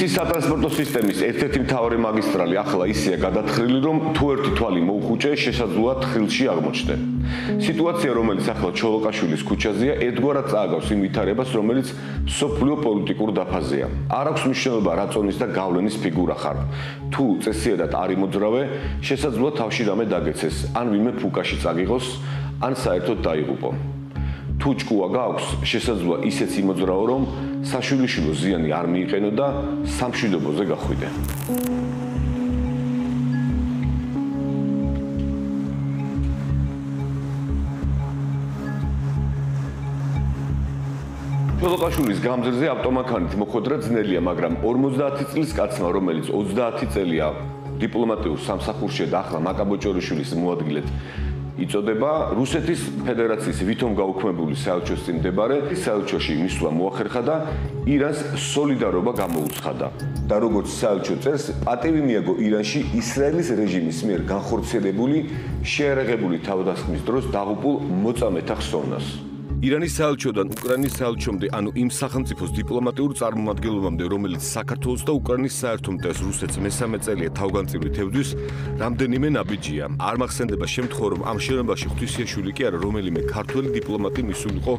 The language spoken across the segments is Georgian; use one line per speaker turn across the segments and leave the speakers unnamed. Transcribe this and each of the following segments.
მისი სატრანსპორტო სისტემის ერთ-ერთი მთავარი მაგისტრალი ახლა ისეა გადათხრილი, რომ თუ ერთი თვალი მოუხუჭე, შესაძლოა თხრილში აღმოჩნდე. სიტუაცია, რომელიც ახლა ჩოლოყაშვილის ქუჩაზეა, ერთგვარად წააგავს იმ ვითარებას, რომელიც სოფლიო პოლიტიკურ დაფაზეა. არ აქვს მნიშვნელობა რა წონის და გავლენის ფიგურა ხარ. თუ წესიადად არ იმოძრავე, შესაძლოა თავში რამე დაგეცეს, ან ვინმე ფუკაში წაგიღოს, ან საერთოდ დაიღუპო. თუ ჭკუა გაქვს, შესაძლოა ისეც იმოძრავო, რომ საშვილიშვილო ზიანი არ მიიყენო და სამშვიდობოზე გახვიდე. ჩოლოყაშვილის გამზირზე ავტომანქანით მოხვედრა ძნელია, მაგრამ 50 წლის კაცმა, რომელიც 30 წელია დიპლომატიურ სამსახურშია და ახლა მაკაბოჭორიშვილის მოადგილედ იწოდება, რუსეთის ფედერაციის ვითომ გაუქმებული საელჩოს წინ მდებარე საელჩოში მისვლა მოახერხა და ირანს სოლიდარობა გამოუცხადა. და როგორც საელჩო წერს, პატივი მიაგო ირანში ისრაელის რეჟიმის მიერ განხორციელებული შეერაღებული თავდასხმის დროს დაღუპულ მოწამეთა ხსოვნას. ირანის საელჩოდან უკრაინის საელჩომდე, ანუ იმ სახელმწიფოს დიპლომატიურ წარმომადგენლობამდე, რომელიც საქართველოს და უკრაინის საერთო მტერს რუსეთს მესამე წელია თავგანწიрлით თევზვის, რამდენიმე ნაბიჯია. არ მახსენდება შემთხვევა, რომ ამ შენობაში ღვთისმშობელი კი არა, რომელიმე ქართველი დიპლომატი მისულიყო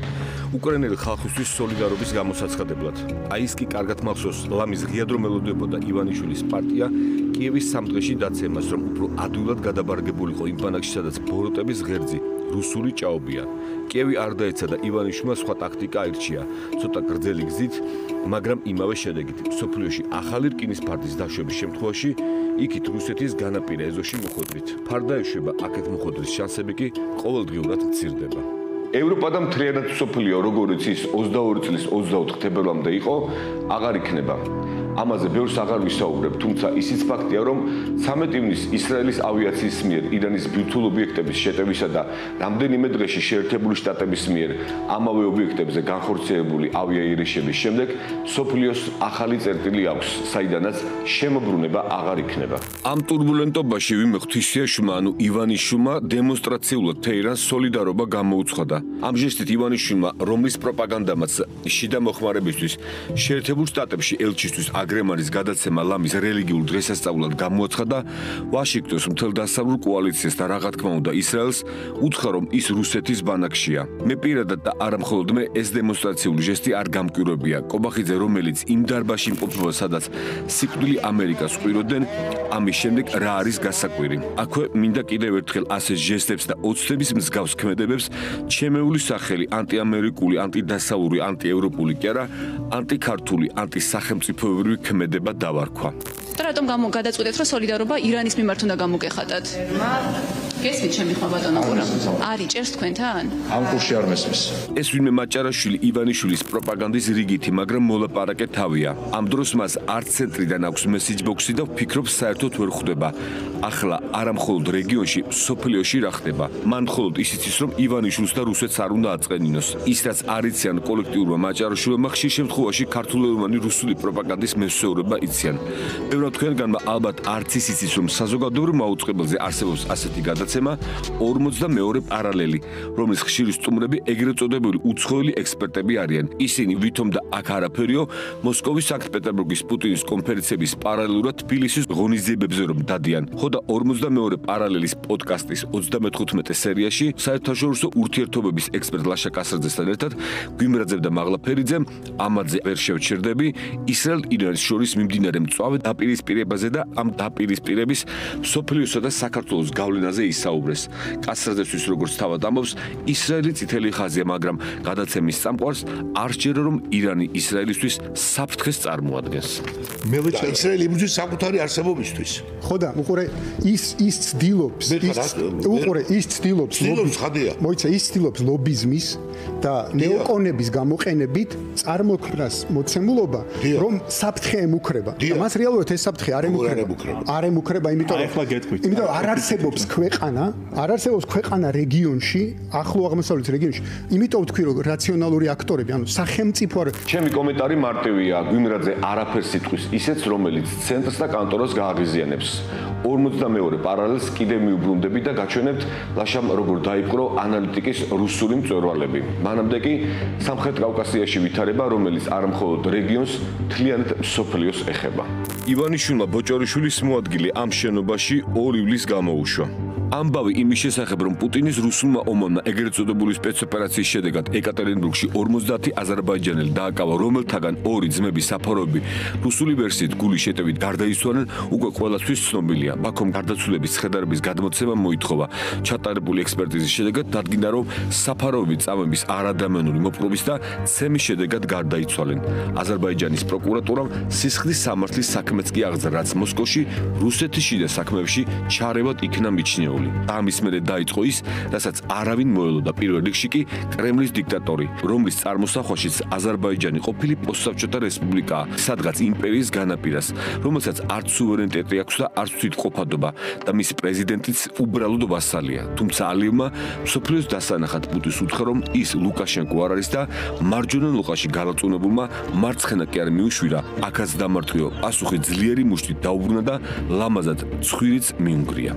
უკრაინელი ხალხისთვის სოლიდარობის გამოსაცხადებლად. აი ის კი კარგად მახსოვს, ლამის ღიად რომ ელოდებოდა ივანიშვილის პარტია კიევის სამდღეში დაცემას, რომ უფრო ადვილად გადაბარგებულიყო იმ ბანაკში, სადაც ბოროტების ღერძი რუსული ჭაობია. კიევი არ დაეცა და ივანიშვილმა სხვა ტაქტიკა აირჩია, ცოტა გრძელი გზით, მაგრამ იმავე შედეგით. მსოფლიოში ახალი რკინის ფარდის დაშვების შემთხვევაში იქით რუსეთის განაპირა ეზოში მოხვედრით. ფარდა ეშვება, აქეთ მოხვედრის შანსები კი ყოველდღიურად მცირდება. ევროპა და მთლიანად მსოფლიო, როგორც ის 22 წლის 24 თებერვლამდე იყო, აღარ იქნება. ამაზე ბევრს აღარ ვისაუბრებ, თუმცა ისიც ფაქტია, რომ 13 ივნისს ისრაელის ავიაციის მიერ ირანის ბირთვულ ობიექტების შეტევისა და რამდენიმე დღეში შეერთებული შტატების მიერ ამავე ობიექტებზე განხორციელებული ავიაიერიშების შემდეგ სოფლიოს ახალი წერტილი აქვს, საიდანაც შემოbrunება აღარ იქნება. ამ ტურბულენტობაში ვინმე ღვთისმშობელმა, ანუ ივანიშვილმა დემონსტრაციულად თეირანს სოლიდარობა გამოუცხადა. ამ ჟესტით ივანიშვილმა, რომლის პროპაგანდამაც შიდა მოხმარებისთვის შეერთებულ შტატებში ელჩისთვის აგრემანის გადაცემა ლამის რელიგიურ დღესასწაულად გამოაცხადა, ვაშინგტონს მთელ დასავლურ კოალიციას და რა თქმა უნდა ისრაელს უთხრა, რომ ის რუსეთის ბანაკშია. მე პირადად და არა მხოლოდ მე ეს დემონსტრაციული ჟესტი არ გამკვირვებია. კობახიძე, რომელიც იმ დარბაზში იმყოფება, სადაც სიკვდილი ამერიკას ყვიროდნენ, ამის შემდეგ რა არის გასაკვირი. აქვე მინდა კიდევ ერთხელ ასეთ ჟესტებს და ოცნების მსგავს ქმედებებს ჩემეული სახელი ანტიამერიკული, ანტიდასავლური, ანტიევროპული კი არა, ანტიქართული, ანტისახელმწიფოებრივი ქმედება დავარქვა.
რატომ გადაწყვეტეთ, რომ სოლიდარობა ირანის მიმართ უნდა გამოგეხატათ? გესმით ჩემი ხმა ბატონო ყურა? არის ჭერს თქვენთან?
ამ კურსში არ მესმის.
ეს ვინმე მაჭარაშვილი ივანიშვილის პროპაგანდის რიგითი, მაგრამ მოლაპარაკე თავია. ამ დროს მას არც ცენტრიდან აქვს მესიჯ ბოქსი და ვფიქრობ საერთოდ ვერ ხვდება. ახლა არა მხოლოდ რეგიონში, სოფლიოში რა ხდება. მან მხოლოდ ისიც ის, რომ ივანიშვილს და რუსეთს არ უნდა აწყენინოს. ის რაც არიციან კოლექტიურმა მაჭარაშვილმა, ხშირ შემთხვევაში ქართულენოვანი რუსული პროპაგანდის მესვეურება იციან. ბევრად თქვენგანმა ალბათ არც ის იცის, რომ საზოგადოებრივ მაუწყებელზე არსებობს ასეთი გადაცემა 42 პარალელი, რომლის ხშირი სტუმრები ეგრეთ წოდებული უცხოელი ექსპერტები არიან. ისინი ვითომ და აქ არაფერიო, მოსკოვის სანქტ-პეტერბურგის პუტინის კონფერენციების პარალელურად თბილისის ღონისძიებებზე რომ დადიან. ხო და 42 პარალელის პოდკასტის 35 სერიაში საერთაშორისო ურთიერთობების ექსპერტ ლაშა კასაძესთან ერთად გვიმრაძებ და მაღლაფერიძემ ამაზე ვერ შევჩერდები ისრაელ-ირანის შორის მიმდინარე მწვავე დაპირისპირებაზე და ამ დაპირისპირების სოფლიოსა და საქართველოს გავლენაზე ისაუბრეს. კასაძესთვის როგორც თავად ამბობს, ისრაელი წითელი ხაზია, მაგრამ გადაცემის წამყვარს არ სჯერა, რომ ირანი ისრაელისთვის საფრთხეს წარმოადგენს.
მე ვეცარ ისრაელი იმისთვის საკუთარი არსებობისთვის.
ხო და უყურე ის ცდილობს ლობიზმის
ხადია.
მოიცა ის ცდილობს ლობიზმის და ნეოკონების გამოყენებით წარმოქმნას მოცემულობა, რომ საფრთხე ემუქრება. და მას რეალურად ეს საფრთხე არ ემუქრება, იმიტომ რომ არ არსებობს ქვეყანა რეგიონში, ახლო აღმოსავლეთის რეგიონში. იმიტომ ვთქვი, რომ რაციონალური აქტორები, ანუ სახელმწიფო არ.
ჩემი კომენტარი მარტივია, გვიმრაძე არაფერს იტყვის ისეც, რომელიც ცენტრს და კანტორას გააღიზიანებს. 52 პარალელს კიდე მიუბრუნდები და გაჩვენებთ ლაშამ როგორ დაიპყრო ანალიტიკის რუსული მწვერვალები. მანამდე კი სამხრეთ კავკასიაში ვითარება, რომელიც არ მხოლოდ რეგიონს, მთლიანად მსოფლიოს ეხება. ივანიშვილმა ბოჭორიშვილის მოადგილე ამ შენობაში 2 ივლისს გამოუშვა. ამბავი იმის შესახებ, რომ პუტინის რუსულმა ომანმა ეგრეთ წოდებული სპეცოპერაციის შედეგად ეკატერინბურგში 50 აზერბაიჯანელი დააკავა, რომელთაგან 2 ძმების საფაროები რუსული ვერსიით გულის შეტევით გარდაიცვალნენ, უკვე ყველასთვის ცნობილია. ბაქომ გარდაცვლილების ხედარების გადმოცემა მოითხოვა. ჩატარებული ექსპერტიზის შედეგად დადგინდა, რომ საფაროები წამების არადამიანური მოპყრობის და ცემის შედეგად გარდაიცვალნენ. აზერბაიჯანის პროკურატურამ სისხლის სამართლის საქმეც კი აღძრა, რაც მოსკოვში რუსეთის შიდა საქმეებში ჩარევად იქნა მიჩნეული. ამის მერე დაიწყო ის, რასაც არავინ მოელოდა, პირველ რიგში კი კრემლის დიქტატორი, რომლის წარმოსახვაშიც აზერბაიჯანი ყოფილი პოსტსაბჭოთა რესპუბლიკაა, სადღაც იმპერიის განაპირას, რომელსაც არც სუვერენიტეტი აქვს და არც თვითყოფადობა და მის პრეზიდენტიც უბრალოდ ვასალია. თუმცა ალიევმა მსოფლიოს დასანახად პუტინს უთხრა, რომ ის ლუკაშენკო არ არის და მარჯვენა ლოყაში გალაწუნებულმა მარცხენა კი არ მიუშვირა, აქაც დამარცხიო, პასუხი ძლიერი მუშტით დაუბრუნა და ლამაზად ცხვირიც მიუნგრია.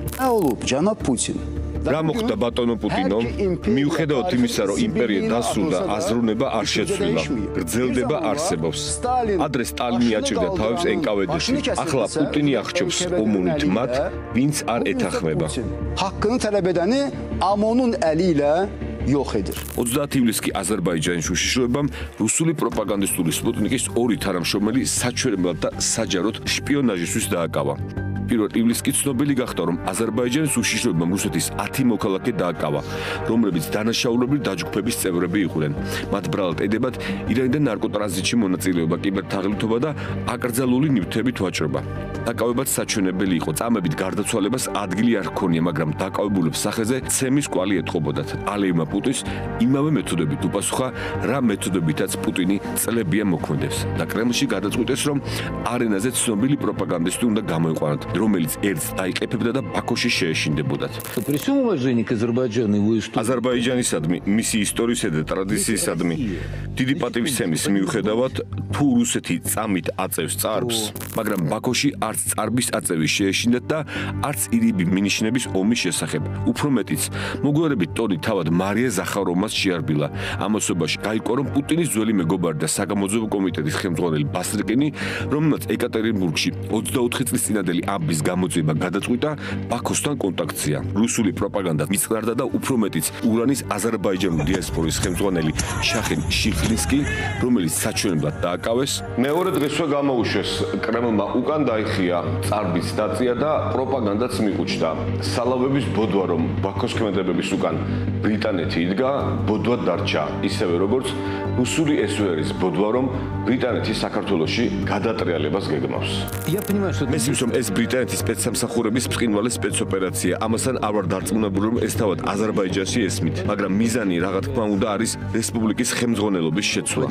Putin.
რა მოხდა ბატონო პუტინო? მიუხედავად იმისა, რომ იმპერია დასრულდა, აზროვნება არ შეცვლილა, გრძელდება, არსებობს. ადრე სტალინი აჭირდა თავებს NKVD-ში. ახლა პუტინი აღჭობს ომუნით მათ, ვინც არ ეთანხმება.
Haqqını tələb edəni AMON-un əli ilə yox edir.
30 ივლისს კი აზერბაიჯანის უშიშროებამ რუსული პროპაგანდისტული სპუტნიკის 2 თანამშრომელი საჩვენებლად და საჯაროდ შპიონაჟისთვის დააკავა. 1 ივლისს კი ცნობილი გახდა, რომ აზერბაიჯანის უშიშროებამ რუსეთის 10 მოქალაქე დააკავა, რომლებიც დანაშაულებრივი დაჯგუფების წევრები იყვნენ. მათ ბრალად ედებათ ირანიდან ნარკოტრანზიტში მონაწილეობა, კიბერთაღლითობა და აკრძალული ნივთებით ვაჭრობა. დაკავებაც საჩვენებელი იყო, წამებით გარდაცვალებას ადგილი არ ჰქონია, მაგრამ დაკავებულებს სახეზე ცემის კვალი ეტყობოდათ. ალიევმა პუტინს იმავე მეთოდებით უპასუხა, რა მეთოდებითაც პუტინი წლებია მოქმედებს და კრემლში გადაწყვიტეს, რომ არენაზე ცნობილი პროპაგანდისტი უნდა გამოიყვანოთ, რომელიც ერთს დაიყეფებდა და ბაქოში შეეშინდებოდათ. აზერბაიჯანისადმი, მისი ისტორიისა და ტრადიციისადმი დიდი პატივისცემის მიუხედავად, თუ რუსეთი წამით აწევს წარბს, მაგრამ ბაქოში არც წარბის აწევი შეეშინდათ და არც ირიბი მინიშნების ომის შესახებ. უფრო მეტიც, მოგვიანებით ტონი თავად მარია ზახაროვმას შეარბილა. ამასობაში გაიგო, რომ პუტინის ძველი მეგობარი და საგამოძიებო კომიტეტის ხელმძღვანელი ბასრიკინი, რომელმაც ეკატერინბურგში 24 წლის წინადელი ამბის გამოძიება გადაწყვიტა, ბაქოსთან კონტაქტია. რუსული პროპაგანდა მიწყარდა და უფრო მეტიც ურანის აზერბაიჯანული დიასპორის ხელმძღვანელი შახენ შიხლინსკი, რომელიც საჩვენებლად დააკავეს. მეორე დღესვე გამოუშვეს, კრემლმა უკან დაიხია წარბის დაწია და პროპაგანდაც მიყუჩდა. სალავების ბოდვა, რომ ბაქოს ქმედებების უკან ბრიტანეთი იდგა, ბოდვად დარჩა, ისევე როგორც რუსული SVR-ის ბოდვა, რომ ბრიტანეთი საქართველოში გადატრიალებას გეგმავს. მესმის, რომ ეს ბრიტანეთის სპეცსამსახურების ბრწყინვალე სპეცოპერაცია. ამასთან არ ვარ დარწმუნებული, რომ ეს თავად აზერბაიჯანში ესმით, მაგრამ მიზანი რა თქმა უნდა არის რესპუბლიკის ხელმძღვანელობის შეცვლა.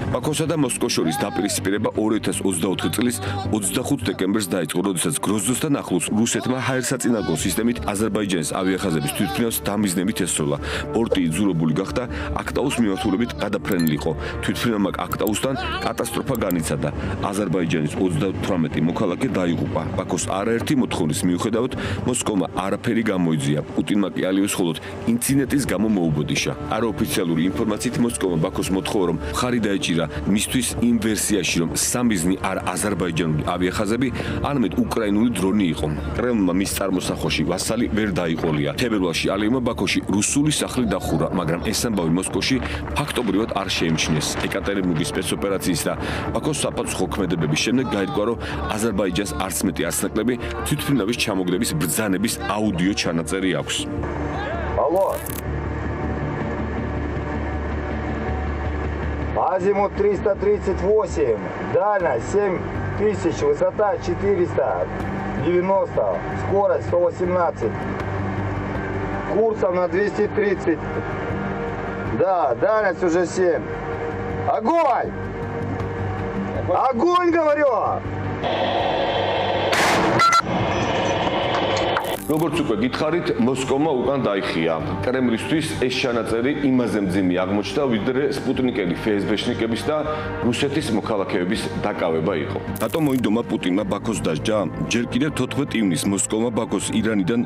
ბაქოსა და მოსკოვს შორის დაპირისპირება 2024 წლის 25 დეკემბერს დაიწყო, როდესაც გროზნოსთან ახლოს რუსეთმა ჰაერსაწინააღმდეგო სისტემით აზერბაიჯანის ავიახაზების თვითმფრინავს დამიზნებით ესროლა. პორტი იძულებული გახდა აქტაუს მიმართულებით გადაფრენილიყო. თვითმფრინავმა აქტაუსთან კატასტროფა განიცადა. აზერბაიჯანის 38 მოქალაქე დაიღუპა. ბაქოს არაერთი მოთხოვნის მიუხედავად, მოსკოვმა არაფერი გამოიძია. პუტინმა კი ალიევს მხოლოდ ინციდენტის გამო მოუბოდიშა. არაოფიციალური ინფორმაციით მოსკოვმა ბაქოს მოთხოვა, რომ მხარი დაეჭირა მისთვის იმ ვერსიაში, რომ სამიზნი არ აზერბაიჯანული ავიახაზები, არამედ უკრაინული დრონი იყო. კრემლმა მის წარმოსახვაში ვასალი ვერ დაიყოლია. თებერვალში ალიევმა ბაქოში რუსული სახლი დახურა, მაგრამ ეს ამბავი მოსკოვში ფაქტობრივად არ შეიმჩნიეს. ეკატერინბურგის სპეცოპერაციის და ბაქოს საპაცხო ქმედებების შემდეგ გაირკვა, რომ აზერბაიჯანს არც მეტი ასნაკლები თვითმფრინავის ჩამოგდების ბრძანების აუდიო ჩანაწერი აქვს.
Алло. Азимут 338, дальность 7000, высота 490, скорость 118, курсом на 230. Да, дальность уже 7. Огонь! Огонь, говорю!
როგორც უკვე გითხარით, მოსკოვმა უკან დაიხია. კრემლისთვის ეს ჩანაწერი იმაზე მძიმე აღმოჩნდა, ვიდრე სპუტნიკელი ფსბ-შნიკების და რუსეთის მოქალაქეების დაკავება იყო. რატომ მოინდომა პუტინმა ბაქოს დასჯა? ჯერ კიდევ 14 ივნისს მოსკოვმა ბაქოს ირანიდან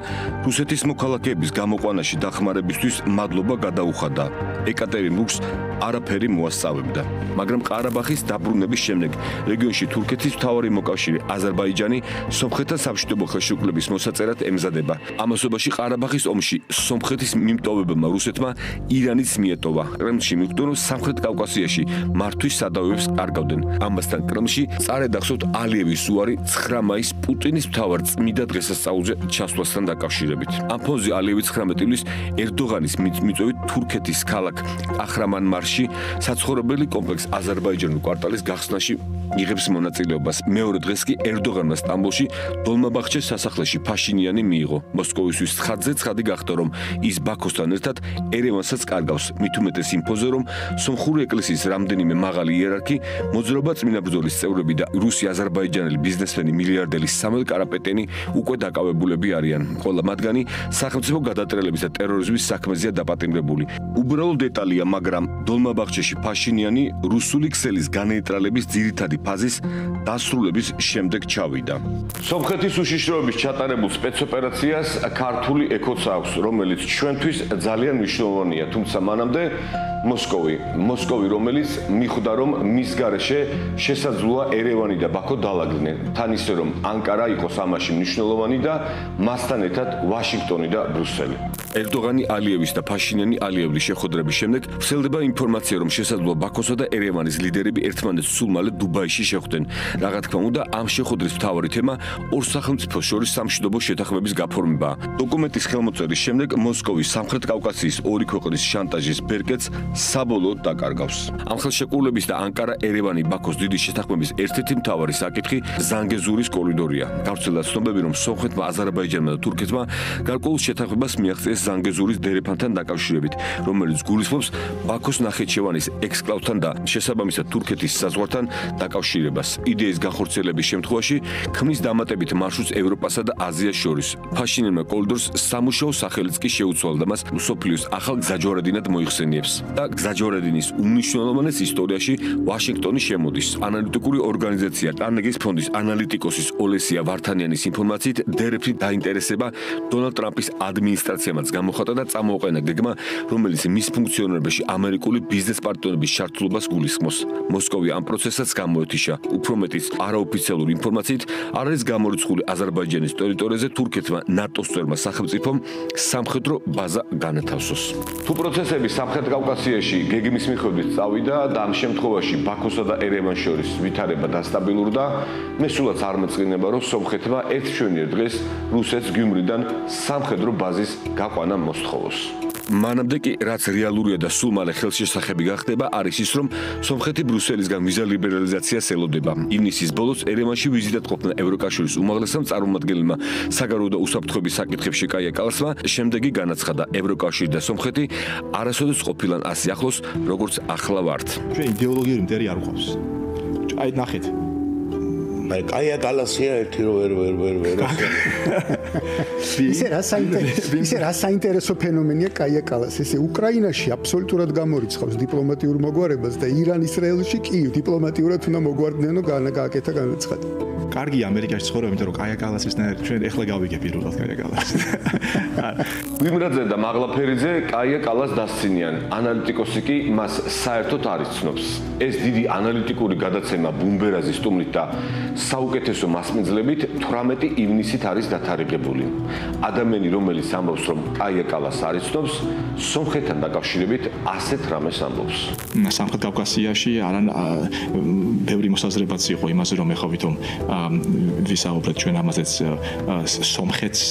რუსეთის მოქალაქეების გამოყვანაში დახმარებისთვის მადლობა გადაუხადა. ეკატერინბურგს არაფერი მოასწავებდა. მაგრამ ყარაბაღის დაბრუნების შემდეგ რეგიონში თურქეთის მთავარი მოკავშირე აზერბაიჯანი სომხეთთან სამშვიდობო ხელშეკრულების მოსაწერად ემზადება. ამასობაში ყარაბაღის ომში სომხეთის მიმტოვებებმა რუსეთმა ირანის მიეტოვა. კრემლში მიხვდნენ, რომ სამხრეთ კავკასიაში მართვის სადავეებს კარგავდნენ. ამასთან კრემლში წარედ ახსოვთ ალიევის უარი 9 მაისს პუტინის მთავარ წმიდა დღესასწაულზე ჩასვლასთან დაკავშირებით. ამ ფონზე ალიევი 19 ივლისს ერდოღანის მიწვევით თურქეთის ქალაქ კახრამანმარში საცხოვრებელი კომპლექს აზერბაიჯანულ კვარტალის გახსნაში იღებს მონაწილეობას. მეორე დღეს კი ერდოღანმა სტამბოლში დოლმაბახჩეს სასახლეში ფაშინიანი მიიღო. მოსკოვისთვის ცხადზე ცხადი გახდა, რომ ის ბაქოსთან ერთად ერევანსაც კარგავს. მით უმეტეს იმ ფონზე, რომ სომხური ეკლესიის რამდენიმე მაღალი იერარქი, მოძრაობა წმინდა ბრძოლის წევრები და რუსი აზერბაიჯანელი ბიზნესმენი მილიარდელი სამელ კარაპეტენი უკვე დაკავებულები არიან. ყველა მათგანი სახელმწიფო გადატრიალების და ტერორიზმის საქმეზეა დაპატიმრებული. უბრალო დეტალია, მაგრამ დოლმაბახჩეში ფაშინიანი რუსული ქსელის განეიტრალების ძირითადი ფაზის დასრულების შემდეგ ჩავიდა. სომხეთის უშიშროების ჩატარებულ სპეცოპერაციას ქართული ექოც აქვს, რომელიც ჩვენთვის ძალიან მნიშვნელოვანია, თუმცა მანამდე მოსკოვი, რომელიც მიხვდა, რომ მის გარეშე შესაძლოა ერევანი და ბაქო დაალაგდნენ. თან ისე, რომ ანკარა იყოს ამაში მნიშვნელოვანი და მასთან ერთად ვაშინგტონი და ბრიუსელი. ერდოღანი ალიევის და ფაშინიანი ალიევლის შეხვედრების შემდეგ ვრცელდება ინფორმაცია, რომ შესაძლოა ბაქოსა და ერევანის ლიდერები ერთმანეთს სულ მალე დუბაიში შეხვდნენ. რა თქმა უნდა, ამ შეხვედრის მთავარი თემა ორ სახელმწიფოს შორის სამშვიდობო შეთანხმების გაფორმებაა. დოკუმენტის ხელმოწერის შემდეგ მოსკოვის სამხრეთ კავკასიის ორი ქვეყნის შანტაჟის ბერკეტს საბოლოოდ დაკარგავს. ამ ხელშეკრულების და ანკარა-ერევანი ბაქოს დიდი შეთანხმების ერთ-ერთი მთავარი საკითხი ზანგეზურის კორიდორია. გავრცელდა ცნობები, რომ სომხეთმა, აზერბაიჯანმა და თურქეთმა გარკვეულ შეთანხმებას მიაღწიეს ზანგეზურის დერეფანთან დაკავშირებით, რომელიც გულისხმობს ბაქოს ნახიჩევანის ექსკლავთან და შესაბამისად თურქეთის საზღვართან დაკავშირებას. იდეის განხორციელების შემთხვევაში ქმნის დამატებით მარშრუტს ევროპასა და აზიას შორის. ფაშინიანმა კორიდორს სამუშაო სახელიც კი შეუცვალა და მას მსოფლიოს ახალ გზაჯვარედინად მოიხსენიებს. და გზაჯვარედინის უმნიშვნელოვანეს ისტორიაში ვაშინგტონი შემოდის. ანალიტიკური ორგანიზაცია კარნეგის ფონდის ანალიტიკოსის ოლესია ვართანიანის ინფორმაციით, დერეფნი დაინტერესება დონალდ ტრამპის ადმინისტრაციამაც გამოხატა და წამოუყენა გეგმა, რომელიც მის ფუნქციონირებაში ამერიკული ბიზნეს პარტნიორების ჩართულობას გულისხმობს. მოსკოვი ამ პროცესსაც გამოეთიშა. უფრო მეტიც არაოფიციალური ინფორმაციით, არ არის გამორიცხული აზერბაიჯანის ტერიტორიაზე თურქეთმა ნატოს წევრმა სახელმწიფომ სამხედრო ბაზა განათავსოს. თუ პროცესები სამხრეთ კავკასიაში გეგმის მიხედვით წავიდა და ამ შემთხვევაში ბაქოსა და ერევანს შორის ვითარება დასტაბილურდა, მე სულაც არ მეწყინება, რომ სომხეთმა ერთ მშვენიერ დღეს რუსეთს გიუმრიდან სამხედრო ბაზის გაყვანა მოსთხოვოს. მანამდე კი რაც რეალურია და სულ მალე ხელშესახები გახდება, არის ის, რომ სომხეთი ბრიუსელისგან ვიზა ლიბერალიზაციას ელოდება. ივნისის ბოლოს ერევანში ვიზიტად ყოფნა ევროკავშირის უმაღლესმა წარმომადგენელმა საგარეო და უსაფრთხოების საკითხებში კაია კალასმა შემდეგი განაცხადა: ევროკავშირი და სომხეთი არასოდეს ყოფილან ასე ახლოს, როგორც ახლა ვართ.
ჩვენ იდეოლოგიური მტერი არ გვყავს. აი ნახეთ.
აი კაია კალასია ერთი რო ვერ
ისე რა საინტერესო ფენომენია კაია კალას. ესე უკრაინაში აბსოლუტურად გამორიცხავს დიპლომატიურ მოგვარებას და ირან-ისრაელში კი დიპლომატიურად უნდა მოგვარდნენო გააკეთა განაცხადი.
კარგია ამერიკაში ცხოვრება, იმიტომ რომ კაია კალასისნაირ ჩვენ ეხლა გავიგე პირველად კაია კალასს.
ვიმრაძე და მაღლაფერიძე კაია კალას დასცინიან. ანალიტიკოსი კი მას საერთოდ არ იცნობს. ეს დიდი ანალიტიკური გადაცემა ბუმბერაზის სტუმრით და საუკეთესო მასპინძლებით 18 ივნისით არის დათარიღებული. ადამიანი, რომელიც ამბობს, რომ კაია კალას არ იცნობს, სომხეთთან დაკავშირებით ასეთ რამეს ამბობს.
სამხრეთ კავკასიაში ბევრი მოსაზრებაც იყო იმაზე, რომ ეხავითომ ვისაუბრეთ ჩვენ ამაზეც სომხეთს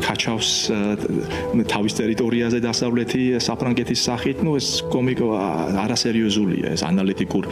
კაჩავს თავის ტერიტორიაზე დასავლეთი საფრანგეთის სახით, ეს კომიკო არასერიოზულია, ეს ანალიტიკურ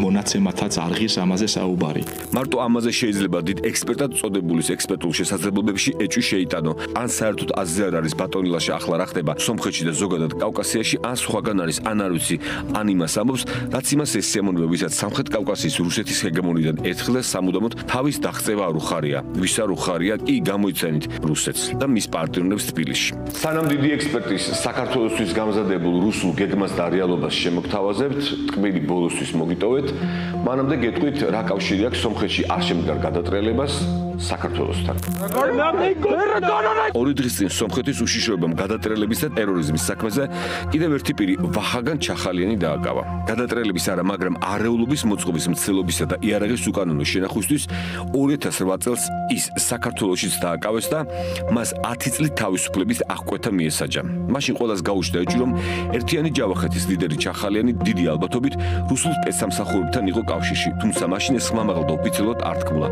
მონაცემათაც არღის ამაზე საუბარი.
მარტო ამაზე შეიძლება დიდ ექსპერტად წოდებულის ექსპერტულ შესაძლებლობებში ეჭვი შეიტანო. ან საერთოდ აზრი არ არის ბატონილაში ახლა რა ხდება სომხეთში და ზოგადად კავკასიაში, ან სხვაგან არის, ან არ ვიცი, ან იმას ამბობს, რაც იმას ეს სიამოვნება, ვისაც სამხრეთ კავკასიის რუსეთის ჰეგემონიიდან ერთხელ და სამუდამოდ თავის დაღწევა არ უხარია. ვის არ უხარია, კი გამოიცენით რუსეთს და მის პარტნიორებს თბილისში. სანამ დიდი ექსპერტის საქართველოსთვის გამზადებულ რუსულ გეგმას და რეალობას შემოგთავაზებთ, ტკბილი ბოლოსთვის მოგიტოვეთ, მანამდე გეტყვით რა კავშირი აქვს სომხეთში არ შემდგარ გადატრიალებას საქართველოსთან. ორი დღის წინ სომხეთის უშიშროებამ გადატრიალების და ტერორიზმის საქმეზე კიდევ ერთი პირი ვახაგან ჩახალიანი დააკავა. გადატრიალების არა, მაგრამ არეულობის მოწყობის მცდელობისა და იარაღის უკანონო შენახვისთვის 2008 წელს ის საქართველოშიც დააკავეს და მას 10 წლით თავისუფლების აღკვეთა მიესაჯა. მაშინ ყველას გაუჩნდა ეჭვი, რომ ერთიანი ჯავახეთის ლიდერი ჩახალიანი დიდი ალბათობით რუსულ სპეცსამსახურებთან იყო კავშირში, თუმცა მაშინ ეს ხმამაღლა და ოფიციალურად არ თქმულა.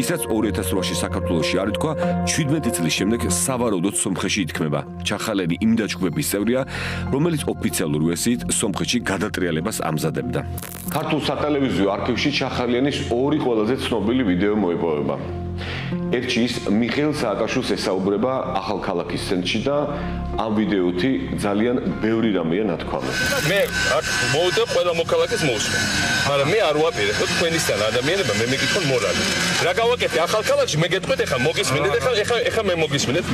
ისაც 2008-ში საქართველოში არ ითქვა, 17 წლის შემდეგ სავარაუდოდ სომხეთში ითქმება. ჩახალიანი იმ დაჯგუფების წევრია, რომელიც ოფიციალურ ვერსიით სომხეთში გადატრიალებას ამზადებდა. ქართულ სატელევიზიო არქივში ჩახალიანის ორი ყველაზე ცნობილი ვიდეო მოიპოვება. ერთში ის მიხეილ სააკაშვილს ესაუბრება ახალქალაქის ცენტრში და ამ ვიდეოთი ძალიან ბევრი რამეა ნათქვამი.
მე აქ მოვიდა ყველა მოქალაქეს მოусმენ. მაგრამ მე არ ვაპირებ თქვენისგან ადამიანებმა მე მეკითხონ მორალი. რა გავაკეთე ახალქალაქში? მე გეტყვით ახლა მოგისმინეთ ახლა მე მოგისმინეთ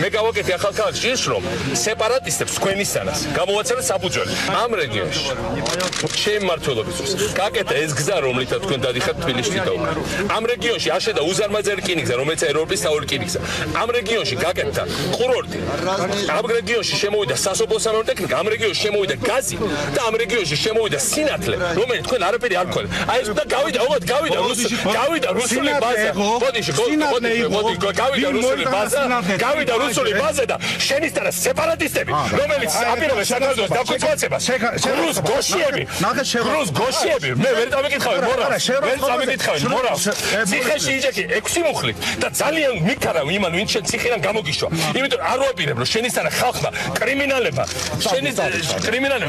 მე გავაკეთე ახალქალაქში ის რომ სეპარატისტებს თქვენისგანაც გამოვაცალეთ საფუძველი ამ რეგიონში. ჩემი მმართველობისთვის გაკეთა ეს გზა რომლითაც თქვენ დადიხართ თბილისში და უკან. ამ რეგიონში აშენდა უზარმაზარი რკინიგზა, რომელიც ევროპის საორი რკინიგზა. ამ რეგიონში გაკეთდა კურორტი. ამ რეგიონში შემოვიდა სასოფლო-სამეურნეო ტექნიკა, ამ რეგიონში შემოვიდა გაზი და ამ რეგიონში შემოვიდა სინათლე, რომელიც თქვენ არაფერი არ გქონდა. აი ეს და გავიდა რუსული ბაზა. გავიდა რუსული ბაზა და შენიშნა სეპარატისტები, რომელიც აპირებენ საქართველოს დაქვეითებას. რუს გოშიები, მე ვერ წამიკითხავენ მორალს. ციხეში იჯექი 6 მუხლით და ძალიან მიქარა იმან ვინც შენ ციხიდან გამოგიშვა. იმიტომ არ ვაპირებ რომ შენიშნა ხალხმა კრიმინალებმა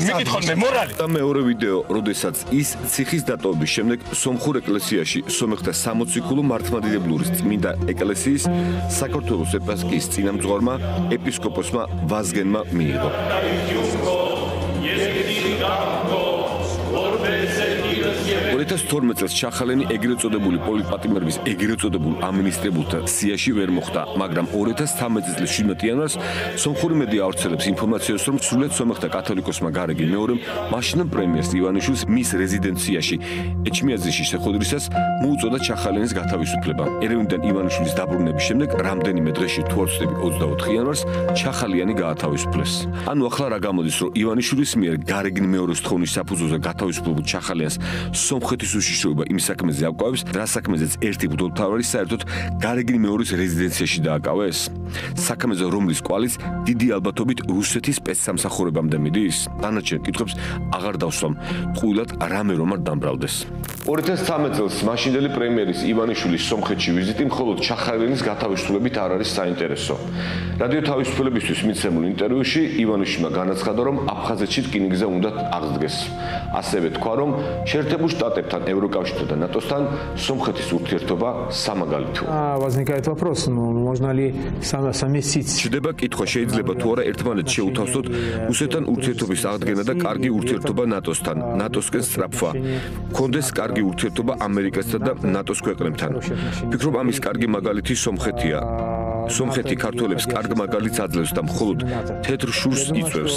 მიკითხონ მე მორალი.
და მეორე ვიდეო, როდესაც ის ციხის დატოვების შემდეგ სომხურ ეკლესიაში სომეხთა სამოციქულო მართლმადიდებლური წმინდა ეკლესიის საქართველოს ეპარქიის წინამძღვარმა ეპისკოპოსმა ვაზგენმა მიიღო. 2012 წელს ჩახალიანი ეგრეთ წოდებული პოლიტპატიმრების ეგრეთ წოდებულ ამინისტრებულთა სიაში ვერ მოხვდა, მაგრამ 2013 წლის 17 იანვარს სომხური მედია ავრცელებს ინფორმაციას, რომ სრულიად სომეხთა კათოლიკოსმა გარეგინ მეორემ მაშინდელ პრემიერს ივანიშვილს მის რეზიდენციაში ეჩმიაძეში შეხვედრისას მოუწოდა ჩახალიანის გათავისუფლება. ერევნიდან ივანიშვილის დაბრუნების შემდეგ რამდენიმე დღეში თუ არ ვცდები 24 იანვარს ჩახალიანი გაათავისუფლეს. ანუ ახლა რა გამოდის, რომ ივანიშვილის მიერ გარეგინ მეორის თხოვნით საფუძველზე გათავისუფლებულ ჩახალიანს სომხეთის უშიშროება იმ საქმეზე აკავებს, რა საქმეზეც ერთი მღვდელმთავარი საერთოდ გარეგინ მეორის რეზიდენციაში დააკავეს. საქმეზე რომლის კვალიც დიდი ალბათობით რუსეთის სპეცსამსახურებამდე მიდის. დანარჩენ კითხვებს აღარ დავსვამ, ტყუილად რამე რომ არ დამბრალდეს. 2013 წელს მაშინდელი პრემიერის ივანიშვილის სომხეთში ვიზიტი მხოლოდ ჩახალიანის გათავისუფლებით არ არის საინტერესო. რადიო თავისუფლებისთვის მიცემულ ინტერვიუში ივანიშვილმა განაცხადა, რომ აფხაზეთში რკინიგზა უნდა აღდგეს. ასევე თქვა, რომ შეერთებულ штатებთან, ევროკავშირთან და ნატოსთან სომხეთის ურთიერთობა სამაგალითოა.
Возникает вопрос, можно ли совместить?
Ჩდება კითხვა, შეიძლება თუ არა ერთმანეთს შეუთავსოთ რუსეთთან ურთიერთობის აღდგენა და კარგი ურთიერთობა ნატოსთან, ნატოსკენ სწრაფვა. კონდეს კარგი ურთიერთობა ამერიკასთან და ნატოს ქვეყნებთან. ფიქრობ, ამის კარგი მაგალითი სომხეთია. სომხეთი ქართველებს კარგ მაგალითს აძლევს და მხოლოდ თეთრ შურს იწვევს.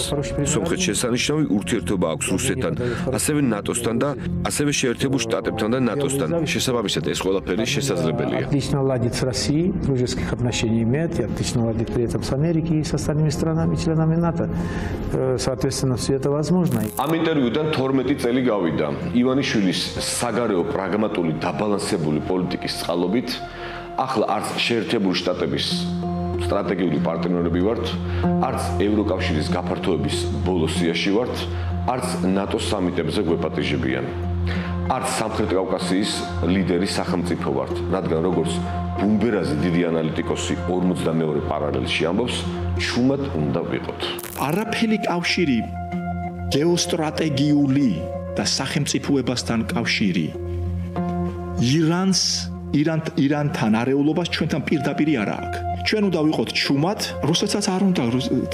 სომხეთს შესანიშნავი ურთიერთობა აქვს რუსეთთან, ასევე ნატოსთან და ასევე შეერთებულ штатებთან და ნატოსთან. შესაბამისად, ეს ყველაფერი შესაძლებელია.
Отлично ладит с Россией, дружеских отношений имеет, и отлично ладит при этом с Америкой и с остальными странами, членами НАТО. Соответственно, все это возможно.
ამ ინტერვიუდან 12 წელი გავიდა. ივანიშვილის საგარეო პრაგმატული დაბალანსებული პოლიტიკის წყალობით ახლა არც შეერთებული შტატების სტრატეგიული პარტნიორები ვართ, არც ევროკავშირის გაფართოების ბოლო სიაში ვართ, არც ნატოს სამიტებზე გვეპატიჟებიან. არც სამხრეთ კავკასიის ლიდერი სახელმწიფო ვართ, რადგან როგორც გუმბერაძე დიდი ანალიტიკოსი 42 პარალელში ამბობს, ჩუმად უნდა ვიყოთ.
არაფერი კავშირი გეოსტრატეგიული და სახელმწიფოებასთან კავშირი ირანთან არეულობას ჩვენთან პირდაპირ არ აქვს. ჩვენ უნდა ვიყოთ ჩუმად, რუსეთსაც არ უნდა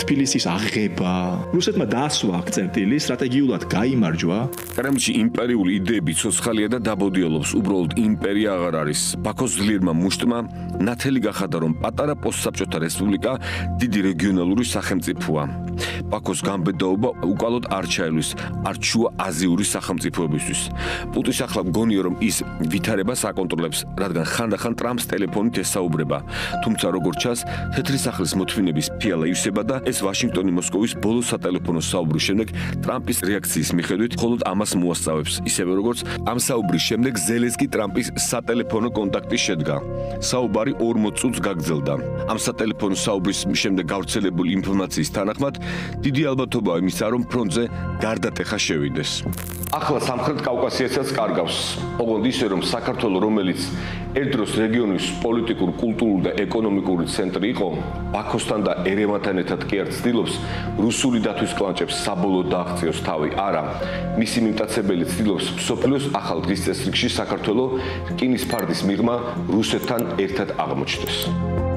თბილისის აღება. რუსეთმა დაასვა წერტილი, სტრატეგიულად გაიმარჯვა.
კრემლში იმპერიული იდეები ცოცხალია და დაბოდიალობს, უბრალოდ იმპერია აღარ არის. ბაქოს ძლიერმა მუშტმა ნათელი გახადა, რომ პატარა პოსტსაბჭოთა რესპუბლიკა დიდი რეგიონალური სახელმწიფოა. ბაქოს გამბედაობა უკალოდ არ ჩაელვის არჩუა აზიური სახელმწიფოებისთვის. პუტინს ახლა მგონია, რომ ის ვითარებას აკონტროლებს, რადგან ხანდახან ტრამპს ტელეფონით ესაუბრება. თუმცა როგორც ჩანს, თეთრი სახლის მოთმინების ფიალა ივსება და ეს ვაშინგტონი მოსკოვის ბოლო სატელეფონო საუბრის შემდეგ ტრამპის რეაქციის მიხედვით მხოლოდ ამას მოასწავებს, ისევე როგორც ამ საუბრის შემდეგ ზელენსკი ტრამპის სატელეფონო კონტაქტი შედგა. საუბარი 40 წუთს გაგრძელდა. ამ სატელეფონო საუბრის შემდეგ გავრცელებული ინფორმაციის თანახმად, დიდი ალბათობაა იმისა, რომ ფრონტზე გარდატეხა შევიდეს. ახლა სამხრეთ კავკასიასაც კარგავს. ოღონდ ისე, რომ საქართველოს, რომელიც ერთდროს რეგიონის პოლიტიკურ, კულტურულ და ეკონომიკური ცენტრი იყო, ბაქოსთან და ერევანთან ერთად კი არ ცდილობს რუსული დათვის კლანჭებს საბოლოოდ დააღწიოს თავი. არა, მისი მიმტაცებელი ცდილობს მსოფლიოს ახალ დღის წესრიგში საქართველოს რკინის ფარდის მიღმა რუსეთთან ერთად აღმოჩნდეს.